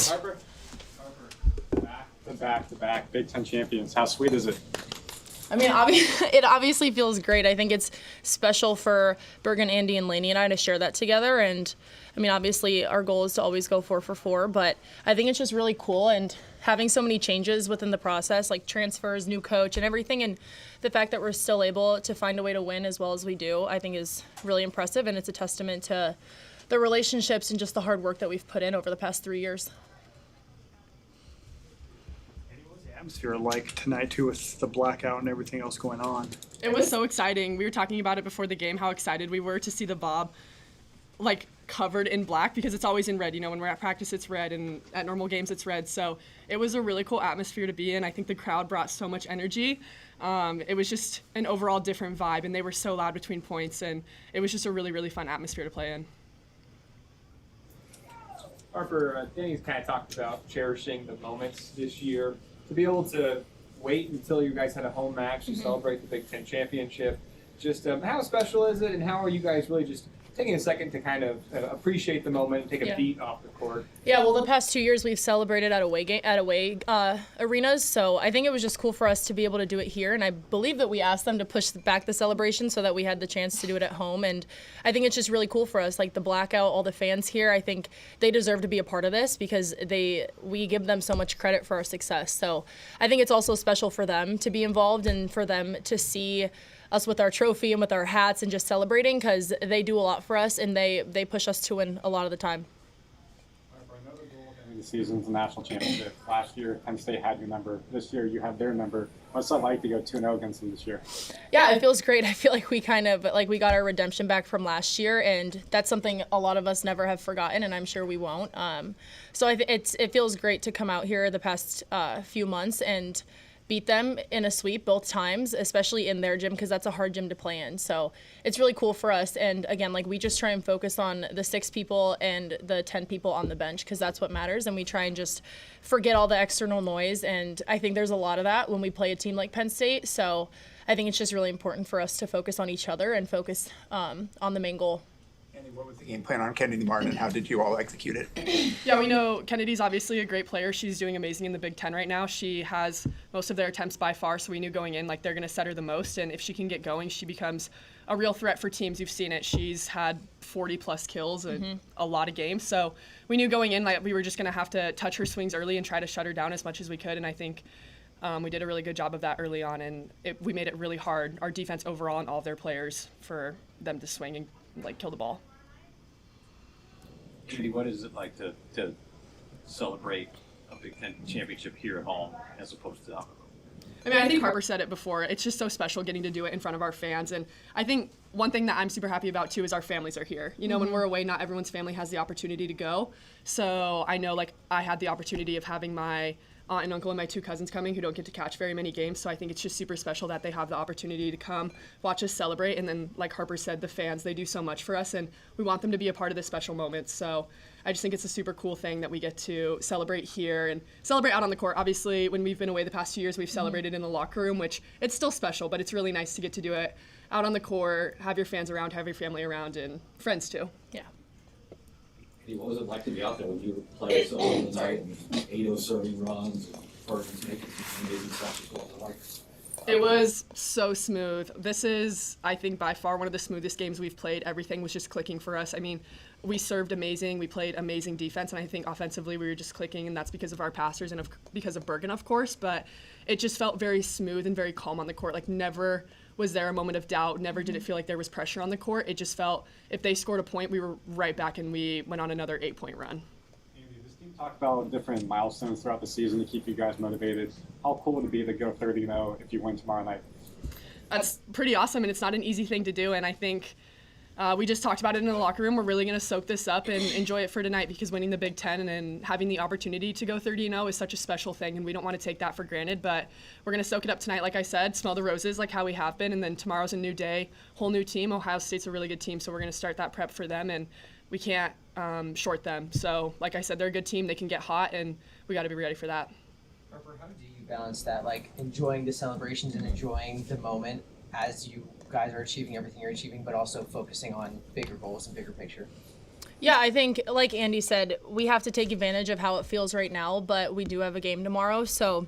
Harper, back-to-back Big Ten champions. How sweet is it? I mean, it obviously feels great. I think it's special for Bergen, Andy, and Lainey and I to share that together. And, I mean, obviously our goal is to always go 4 for 4, but I think it's just really cool. And having so many changes within the process, like transfers, new coach, and everything, and the fact that we're still able to find a way to win as well as we do, I think is really impressive. And it's a testament to the relationships and just the hard work that we've put in over the past 3 years. Atmosphere like tonight too, with the blackout and everything else going on? It was so exciting. We were talking about it before the game, how excited we were to see the bob like covered in black, because it's always in red. You know, when we're at practice it's red, and at normal games it's red. So it was a really cool atmosphere to be in. I think the crowd brought so much energy. It was just an overall different vibe, and they were so loud between points, and it was just a really, really fun atmosphere to play in. Harper, Danny's kind of talked about cherishing the moments this year. To be able to wait until you guys had a home match to celebrate the Big Ten championship, just how special is it, and how are you guys really just taking a second to kind of appreciate the moment and take a beat off the court? Yeah, well, the past 2 years we've celebrated at away arenas, so I think it was just cool for us to be able to do it here, and I believe that we asked them to push back the celebration so that we had the chance to do it at home, and I think it's just really cool for us. Like the blackout, all the fans here, I think they deserve to be a part of this because we give them so much credit for our success. So I think it's also special for them to be involved and for them to see us with our trophy and with our hats and just celebrating, because they do a lot for us and they push us to win a lot of the time. Another goal in the season's the national championship. Last year, Penn State had your number. This year, you have their number. What's it like to go 2-0 against them this year? Yeah, it feels great. I feel like we got our redemption back from last year, and that's something a lot of us never have forgotten, and I'm sure we won't. So it feels great to come out here the past few months and beat them in a sweep both times, especially in their gym, because that's a hard gym to play in. So it's really cool for us. And again, we just try and focus on the 6 people and the 10 people on the bench, because that's what matters. And we try and just forget all the external noise. And I think there's a lot of that when we play a team like Penn State. So I think it's just really important for us to focus on each other and focus on the main goal. What was the game plan on Kennedy Martin, and how did you all execute it? Yeah, we know Kennedy's obviously a great player. She's doing amazing in the Big Ten right now. She has most of their attempts by far, so we knew going in they're going to set her the most, and if she can get going, she becomes a real threat for teams. You've seen it. She's had 40-plus kills in a lot of games, so we knew going in we were just going to have to touch her swings early and try to shut her down as much as we could, and I think we did a really good job of that early on, and we made it really hard, our defense overall and all of their players, for them to swing and kill the ball. Andy, what is it like to celebrate a Big Ten championship here at home as opposed to I mean, I think Harper said it before. It's just so special getting to do it in front of our fans. And I think one thing that I'm super happy about, too, is our families are here. You know, when we're away, not everyone's family has the opportunity to go. So I know, I had the opportunity of having my aunt and uncle and my 2 cousins coming who don't get to catch very many games. So I think it's just super special that they have the opportunity to come, watch us celebrate. And then, like Harper said, the fans, they do so much for us, and we want them to be a part of this special moment. So I just think it's a super cool thing that we get to celebrate here and celebrate out on the court. Obviously, when we've been away the past 2 years, we've celebrated in the locker room, which it's still special, but it's really nice to get to do it out on the court, have your fans around, have your family around, and friends too. Yeah. What was it like to be out there when you were playing so late in the night and 8-0 serving runs and Perkins making some amazing shots? What was it like? It was so smooth. This is, I think, by far one of the smoothest games we've played. Everything was just clicking for us. I mean, we served amazing. We played amazing defense, and I think offensively we were just clicking, and that's because of our passers and because of Bergen, of course. But it just felt very smooth and very calm on the court. Never was there a moment of doubt. Never did it feel like there was pressure on the court. It just felt if they scored a point, we were right back, and we went on another 8-point run. Andy, this team talked about different milestones throughout the season to keep you guys motivated. How cool would it be to go 30-0 if you win tomorrow night? That's pretty awesome, and it's not an easy thing to do, and I think we just talked about it in the locker room. We're really going to soak this up and enjoy it for tonight, because winning the Big Ten and having the opportunity to go 30-0 is such a special thing, and we don't want to take that for granted. But we're going to soak it up tonight, like I said, smell the roses like how we have been, and then tomorrow's a new day, whole new team. Ohio State's a really good team, so we're going to start that prep for them, and we can't short them. So, like I said, they're a good team. They can get hot, and we got to be ready for that. Harper, how do you balance that, enjoying the celebrations and enjoying the moment as you guys are achieving everything you're achieving, but also focusing on bigger goals and bigger picture? Yeah, I think, like Andy said, we have to take advantage of how it feels right now, but we do have a game tomorrow. So,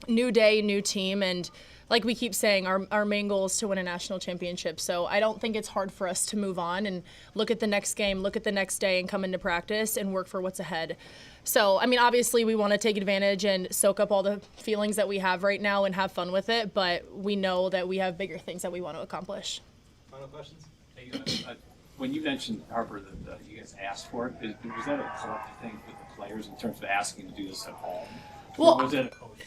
new day, new team. And like we keep saying, our main goal is to win a national championship. So, I don't think it's hard for us to move on and look at the next game, look at the next day, and come into practice and work for what's ahead. So, I mean, obviously, we want to take advantage and soak up all the feelings that we have right now and have fun with it. But we know that we have bigger things that we want to accomplish. Final questions? Hey, when you mentioned, Harper, that you guys asked for it, was that a collective thing with the players in terms of asking to do this at home? Well, Or was it a coach?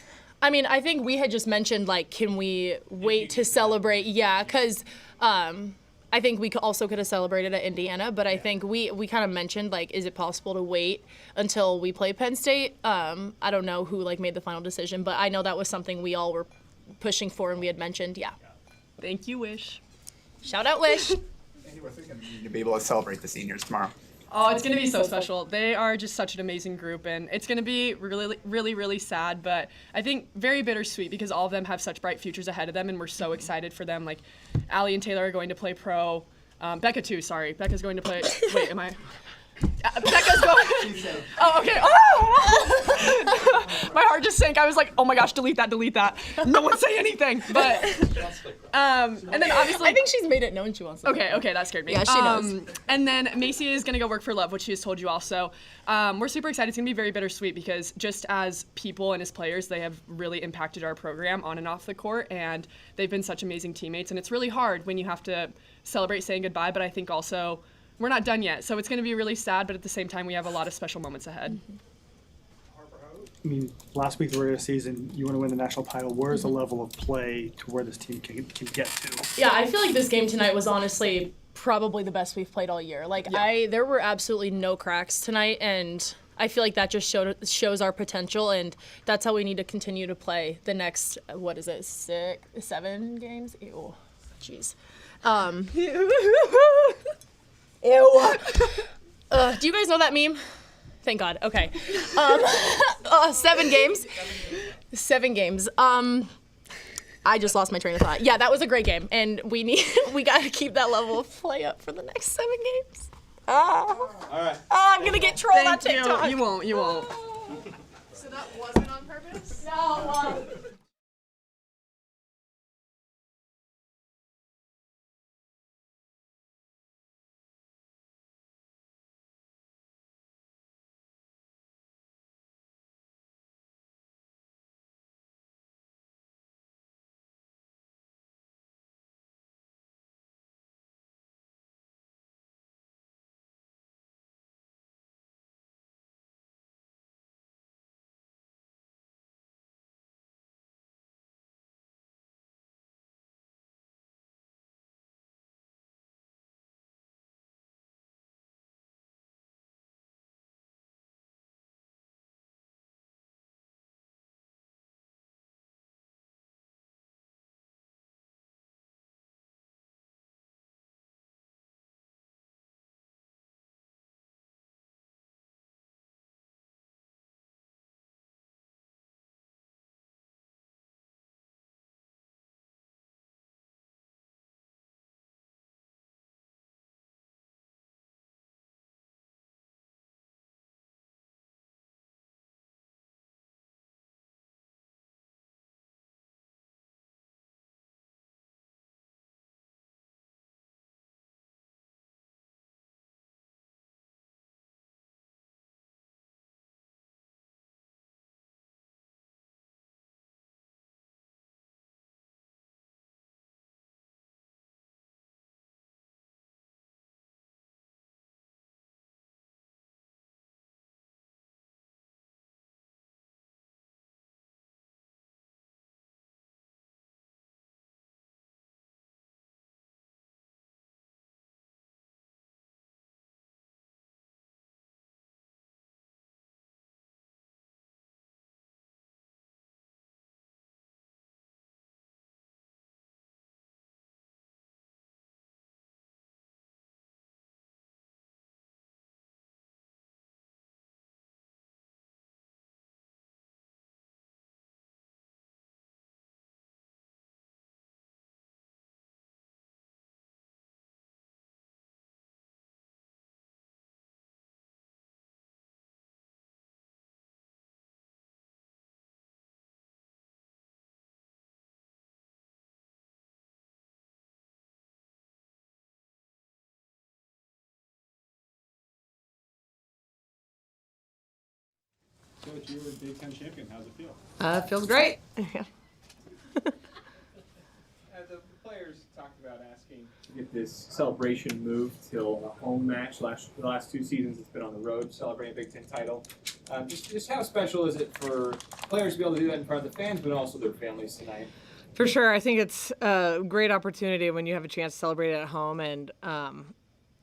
I mean, I think we had just mentioned, like, can we wait to celebrate? Yeah, because I think we also could have celebrated at Indiana, but I think we kind of mentioned, like, is it possible to wait until we play Penn State? I don't know who, like, made the final decision, but I know that was something we all were pushing for and we had mentioned, yeah. Thank you, Wish. Shout out, Wish. Andy, what's it going to be to be able to celebrate the seniors tomorrow? Oh, it's going to be so special. They are just such an amazing group, and it's going to be really, really, really sad, but I think very bittersweet because all of them have such bright futures ahead of them, and we're so excited for them. Like, Allie and Taylor are going to play pro. Becca, too, sorry. Becca's going to play. Wait, am I? Becca's going. Oh, okay. Oh! My heart just sank. I was like, oh my gosh, delete that. No one say anything. But, and then obviously. I think she's made it known she wants to. Okay, that scared me. Yeah, she knows. And then Macy is going to go work for Love, which she has told you also. We're super excited. It's going to be very bittersweet because just as people and as players, they have really impacted our program on and off the court, and they've been such amazing teammates. And it's really hard when you have to celebrate saying goodbye, but I think also we're not done yet. So it's going to be really sad, but at the same time, we have a lot of special moments ahead. I mean, last week the regular season, you want to win the national title. Where's the level of play to where this team can get to? Yeah, I feel like this game tonight was honestly probably the best we've played all year. Like, there were absolutely no cracks tonight, and I feel like that just shows our potential, and that's how we need to continue to play the next, 7 games? Ew. Jeez. Ew. Do you guys know that meme? Thank God. Okay. 7 games. 7 games. I just lost my train of thought. Yeah, that was a great game, and we got to keep that level of play up for the next 7 games. All right. I'm gonna get trolled on TikTok. You won't. So that wasn't on purpose? No. that you were Big Ten champion. How's it feel? It feels great. The players talked about asking to get this celebration moved till a home match. The last 2 seasons, it's been on the road celebrating a Big Ten title. Just how special is it for players to be able to do that in front of the fans, but also their families tonight? For sure. I think it's a great opportunity when you have a chance to celebrate it at home, and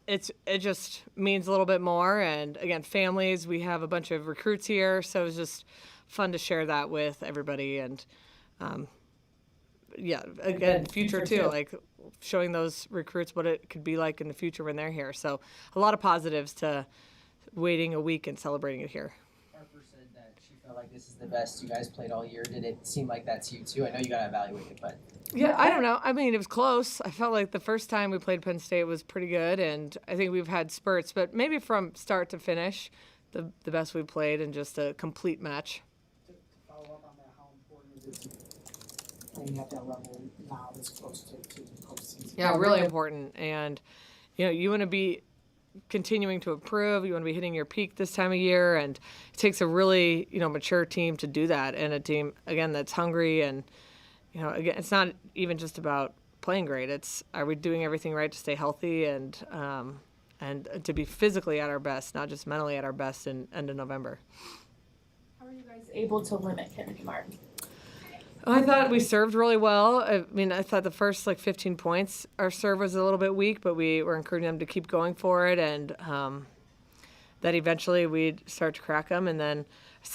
it just means a little bit more. And again, families, we have a bunch of recruits here, so it's just fun to share that with everybody. And yeah, again, future too, like showing those recruits what it could be like in the future when they're here. So a lot of positives to waiting a week and celebrating it here. Harper said that she felt like this is the best you guys played all year. Did it seem like that to you too? I know you got to evaluate it, but. Yeah, I don't know. I mean, it was close. I felt like the first time we played Penn State was pretty good, and I think we've had spurts, but maybe from start to finish, the best we've played in just a complete match. To follow up on that, how important is it playing at that level now this close to the postseason? Yeah, really important. And, you want to be continuing to improve. You want to be hitting your peak this time of year, and it takes a really, mature team to do that, and a team, again, that's hungry. And, again, it's not even just about playing great. It's, are we doing everything right to stay healthy and to be physically at our best, not just mentally at our best in end of November. How are you guys able to limit Kennedy Martin? I thought we served really well. I mean, I thought the first 15 points, our serve was a little bit weak, but we were encouraging them to keep going for it, and that eventually we'd start to crack them. And then,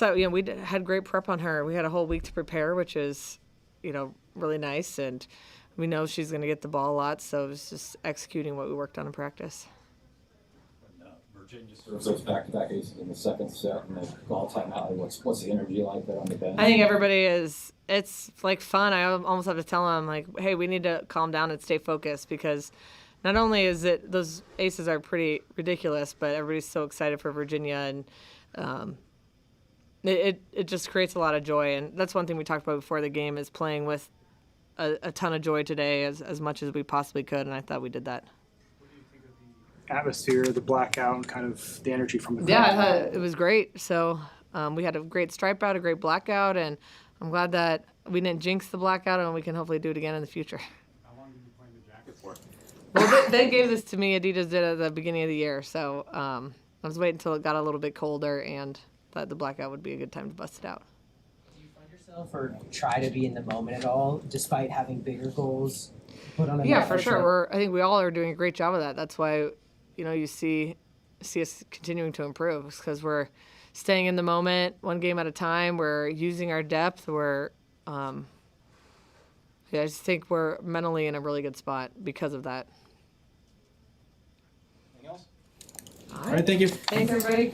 we had great prep on her. We had a whole week to prepare, which is, really nice, and we know she's going to get the ball a lot, so it was just executing what we worked on in practice. Virginia serves those back-to-back aces in the second set, and they call timeout. What's the energy like there on the bench? I think everybody is. It's fun. I almost have to tell them hey, we need to calm down and stay focused, because not only is it those aces are pretty ridiculous, but everybody's so excited for Virginia, and it just creates a lot of joy. And that's one thing we talked about before the game, is playing with a ton of joy today as much as we possibly could, and I thought we did that. Atmosphere, the blackout, and kind of the energy from the crowd. Yeah, I thought it was great. So we had a great stripe out, a great blackout, and I'm glad that we didn't jinx the blackout, and we can hopefully do it again in the future. How long did you play in the jacket for? Well, they gave this to me. Adidas did at the beginning of the year, so I was waiting until it got a little bit colder, and thought the blackout would be a good time to bust it out. Do you find yourself or try to be in the moment at all, despite having bigger goals put on the Yeah, net? for sure. I think we all are doing a great job of that. That's why, you see us continuing to improve, because we're staying in the moment, one game at a time. We're using our depth. I just think we're mentally in a really good spot because of that. Anything else? All right, thank you. Thanks, everybody.